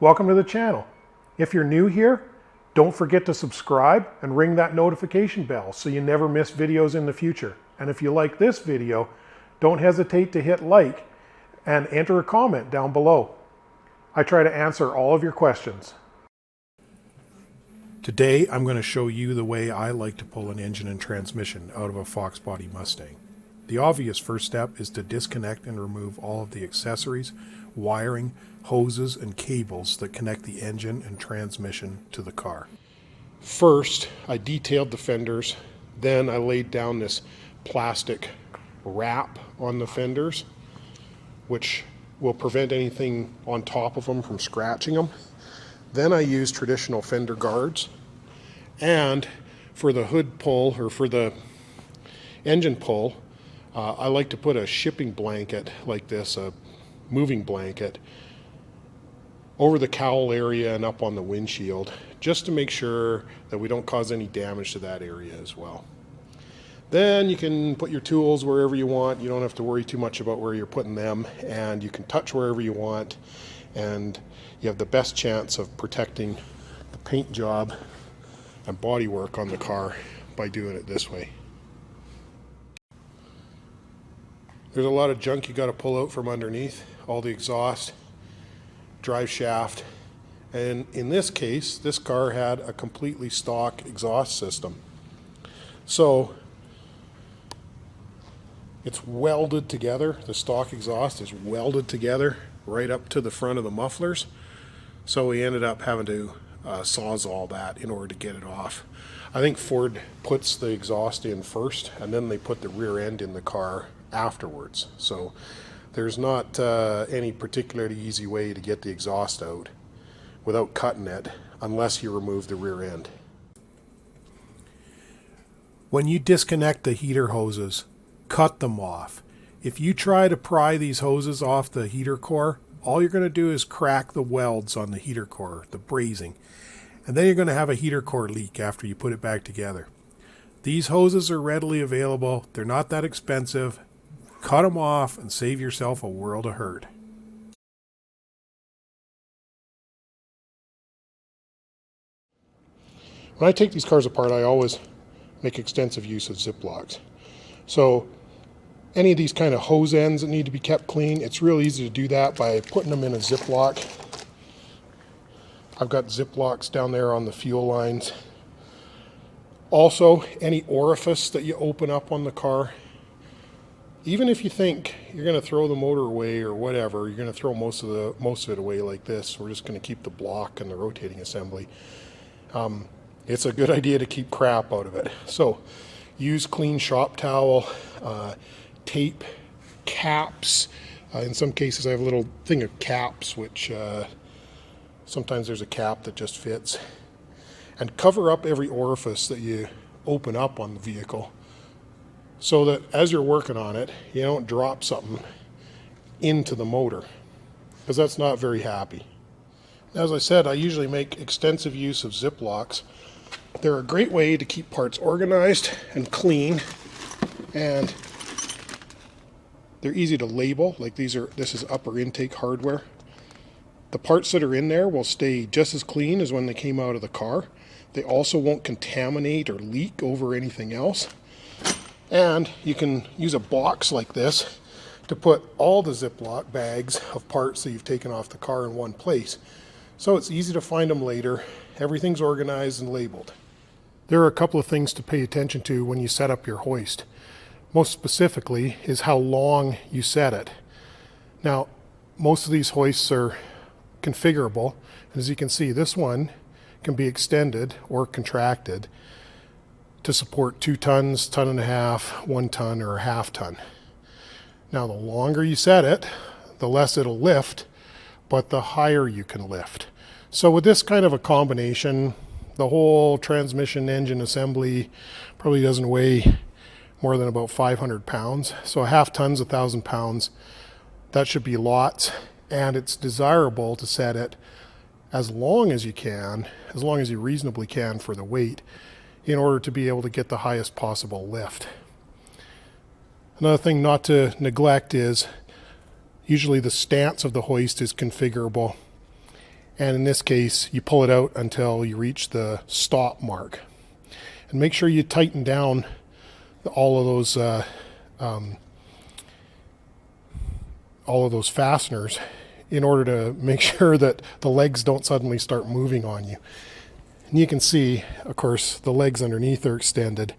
Welcome to the channel. If you're new here, don't forget to subscribe and ring that notification bell so you never miss videos in the future. And if you like this video, don't hesitate to hit like and enter a comment down below. I try to answer all of your questions. Today I'm going to show you the way I like to pull an engine and transmission out of a Foxbody Mustang. The obvious first step is to disconnect and remove all of the accessories, wiring, hoses, and cables that connect the engine and transmission to the car. First, I detailed the fenders, then I laid down this plastic wrap on the fenders, which will prevent anything on top of them from scratching them. Then I used traditional fender guards, and for the hood pull, or for the engine pull, I like to put a shipping blanket like this, a moving blanket, over the cowl area and up on the windshield, just to make sure that we don't cause any damage to that area as well. Then you can put your tools wherever you want. You don't have to worry too much about where you're putting them, and you can touch wherever you want, and you have the best chance of protecting the paint job and bodywork on the car by doing it this way. There's a lot of junk you got to pull out from underneath, all the exhaust, drive shaft, and in this case, this car had a completely stock exhaust system. So it's welded together. The stock exhaust is welded together right up to the front of the mufflers. So we ended up having to sawzall that in order to get it off. I think Ford puts the exhaust in first, and then they put the rear end in the car afterwards. So there's not any particularly easy way to get the exhaust out without cutting it, unless you remove the rear end. When you disconnect the heater hoses, cut them off. If you try to pry these hoses off the heater core, all you're going to do is crack the welds on the heater core, the brazing, and then you're going to have a heater core leak after you put it back together. These hoses are readily available. They're not that expensive. Cut them off and save yourself a world of hurt. When I take these cars apart, I always make extensive use of Ziplocs. So any of these kind of hose ends that need to be kept clean, it's real easy to do that by putting them in a Ziploc. I've got Ziplocs down there on the fuel lines. Also, any orifice that you open up on the car, even if you think you're going to throw the motor away or whatever, you're going to throw most of it away like this. We're just going to keep the block and the rotating assembly. It's a good idea to keep crap out of it. So use clean shop towel, tape, caps. In some cases I have a little thing of caps, which sometimes there's a cap that just fits. And cover up every orifice that you open up on the vehicle, so that as you're working on it, you don't drop something into the motor, because that's not very happy. As I said, I usually make extensive use of Ziplocs. They're a great way to keep parts organized and clean, and they're easy to label. Like this is upper intake hardware. The parts that are in there will stay just as clean as when they came out of the car. They also won't contaminate or leak over anything else. And you can use a box like this to put all the Ziploc bags of parts that you've taken off the car in one place. So it's easy to find them later. Everything's organized and labeled. There are a couple of things to pay attention to when you set up your hoist. Most specifically is how long you set it. Now, most of these hoists are configurable. And as you can see, this one can be extended or contracted to support 2 tons, 1.5 tons, 1 ton, or a 1/2 ton. Now, the longer you set it, the less it'll lift, but the higher you can lift. So with this kind of a combination, the whole transmission engine assembly probably doesn't weigh more than about 500 pounds. So a 1/2 ton's 1,000 pounds. That should be lots, and it's desirable to set it as long as you can, as long as you reasonably can for the weight, in order to be able to get the highest possible lift. Another thing not to neglect is usually the stance of the hoist is configurable, And in this case, you pull it out until you reach the stop mark. And make sure you tighten down all of those fasteners in order to make sure that the legs don't suddenly start moving on you. And you can see, of course, the legs underneath are extended.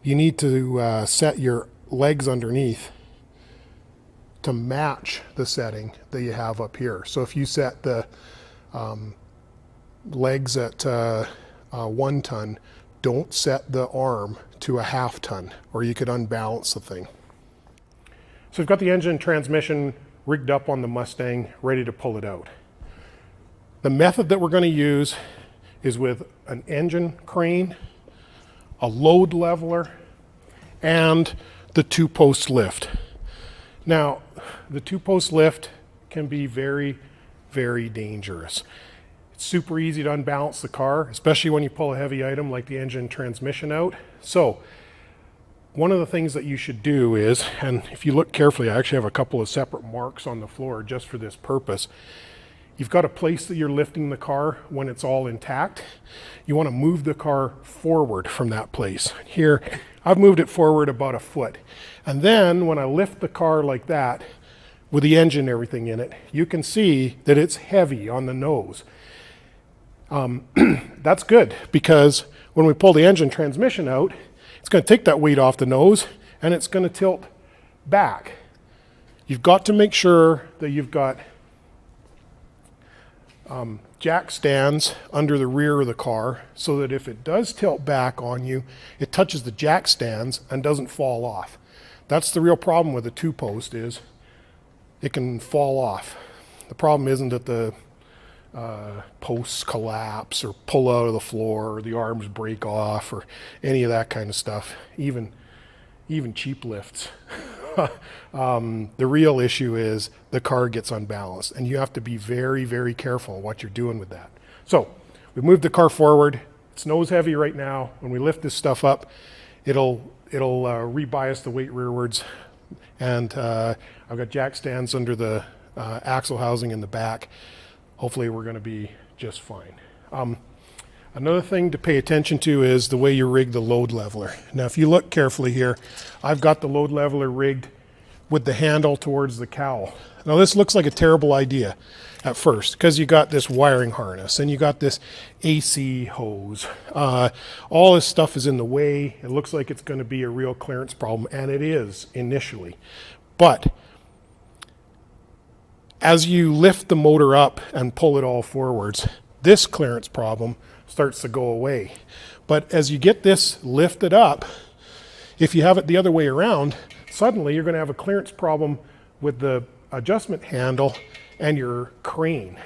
You need to set your legs underneath to match the setting that you have up here. So if you set the legs at 1 ton, don't set the arm to a 1/2 ton, or you could unbalance the thing. So we've got the engine and transmission rigged up on the Mustang, ready to pull it out. The method that we're going to use is with an engine crane, a load leveler, and the 2-post lift. Now, the 2-post lift can be very, very dangerous. It's super easy to unbalance the car, especially when you pull a heavy item like the engine and transmission out. So, one of the things that you should do is, and if you look carefully, I actually have a couple of separate marks on the floor just for this purpose. You've got a place that you're lifting the car when it's all intact. You want to move the car forward from that place. Here, I've moved it forward about 1 foot. And then when I lift the car like that, with the engine and everything in it, you can see that it's heavy on the nose. That's good, because when we pull the engine transmission out, it's going to take that weight off the nose and it's going to tilt back. You've got to make sure that you've got jack stands under the rear of the car so that if it does tilt back on you, it touches the jack stands and doesn't fall off. That's the real problem with a 2-post, is it can fall off. The problem isn't that the posts collapse or pull out of the floor or the arms break off or any of that kind of stuff, even cheap lifts. The real issue is the car gets unbalanced, and you have to be very, very careful what you're doing with that. So we moved the car forward. It's nose heavy right now. When we lift this stuff up, it'll rebias the weight rearwards, and I've got jack stands under the axle housing in the back. Hopefully we're going to be just fine. Another thing to pay attention to is the way you rig the load leveler. Now, if you look carefully here, I've got the load leveler rigged with the handle towards the cowl. Now, this looks like a terrible idea at first, because you got this wiring harness and you got this AC hose. All this stuff is in the way. It looks like it's going to be a real clearance problem, and it is initially. But as you lift the motor up and pull it all forwards, this clearance problem starts to go away. But as you get this lifted up, if you have it the other way around, suddenly you're going to have a clearance problem with the adjustment handle and your crane.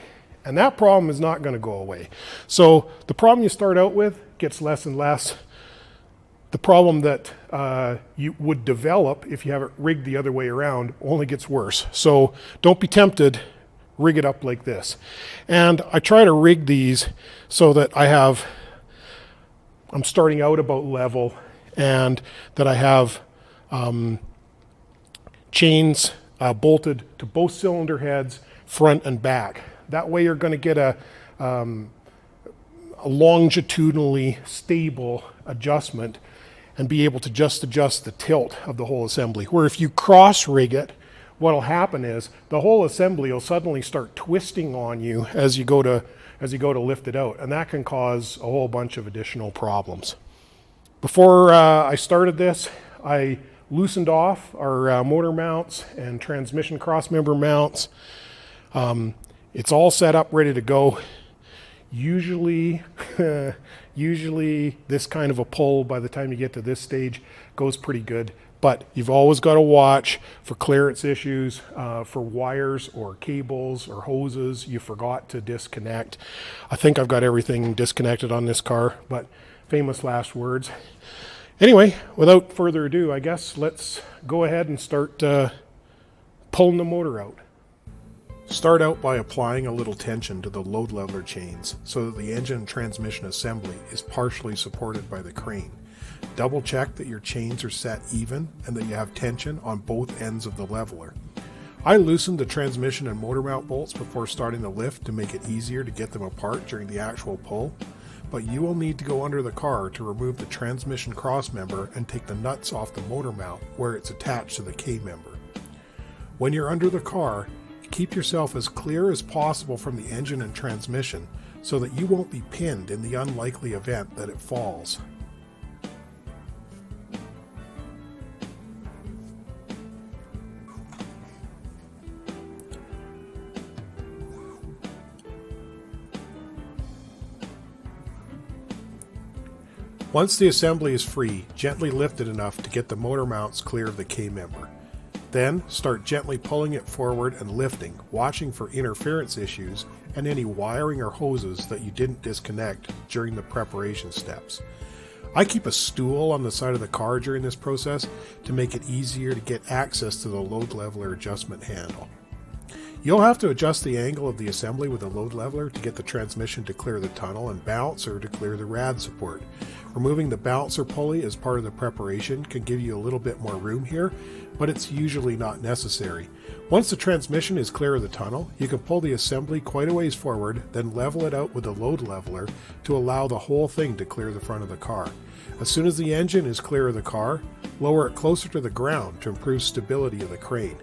And that problem is not going to go away. So the problem you start out with gets less and less. The problem that you would develop if you have it rigged the other way around only gets worse. So don't be tempted. Rig it up like this. And I try to rig these so that I'm starting out about level, and that I have chains bolted to both cylinder heads, front and back. That way you're going to get a longitudinally stable adjustment and be able to just adjust the tilt of the whole assembly. Where if you cross rig it, what will happen is the whole assembly will suddenly start twisting on you as you go to lift it out, and that can cause a whole bunch of additional problems. Before I started this, I loosened off our motor mounts and transmission crossmember mounts. It's all set up, ready to go. Usually this kind of a pull, by the time you get to this stage, goes pretty good. But you've always got to watch for clearance issues, for wires or cables or hoses you forgot to disconnect. I think I've got everything disconnected on this car, but famous last words. Anyway, without further ado, I guess let's go ahead and start pulling the motor out. Start out by applying a little tension to the load leveler chains so that the engine and transmission assembly is partially supported by the crane. Double check that your chains are set even and that you have tension on both ends of the leveler. I loosened the transmission and motor mount bolts before starting the lift to make it easier to get them apart during the actual pull, but you will need to go under the car to remove the transmission crossmember and take the nuts off the motor mount where it's attached to the K-member. When you're under the car, keep yourself as clear as possible from the engine and transmission so that you won't be pinned in the unlikely event that it falls. Once the assembly is free, gently lift it enough to get the motor mounts clear of the K-member. Then start gently pulling it forward and lifting, watching for interference issues and any wiring or hoses that you didn't disconnect during the preparation steps. I keep a stool on the side of the car during this process to make it easier to get access to the load leveler adjustment handle. You'll have to adjust the angle of the assembly with a load leveler to get the transmission to clear the tunnel and balancer to clear the rad support. Removing the balancer pulley as part of the preparation can give you a little bit more room here, but it's usually not necessary. Once the transmission is clear of the tunnel, you can pull the assembly quite a ways forward, then level it out with a load leveler to allow the whole thing to clear the front of the car. As soon as the engine is clear of the car, lower it closer to the ground to improve stability of the crane.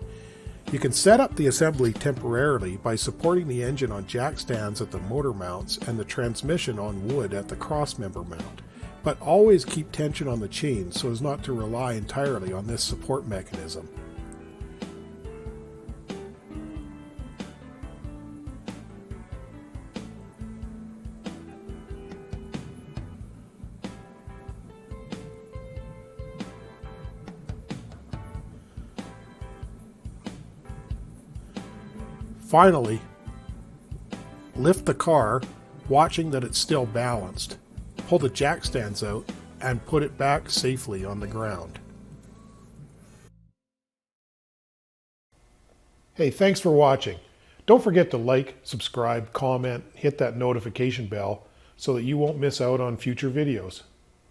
You can set up the assembly temporarily by supporting the engine on jack stands at the motor mounts and the transmission on wood at the crossmember mount, but always keep tension on the chain so as not to rely entirely on this support mechanism. Finally, lift the car, watching that it's still balanced. Pull the jack stands out and put it back safely on the ground. Hey, thanks for watching. Don't forget to like, subscribe, comment, hit that notification bell so that you won't miss out on future videos.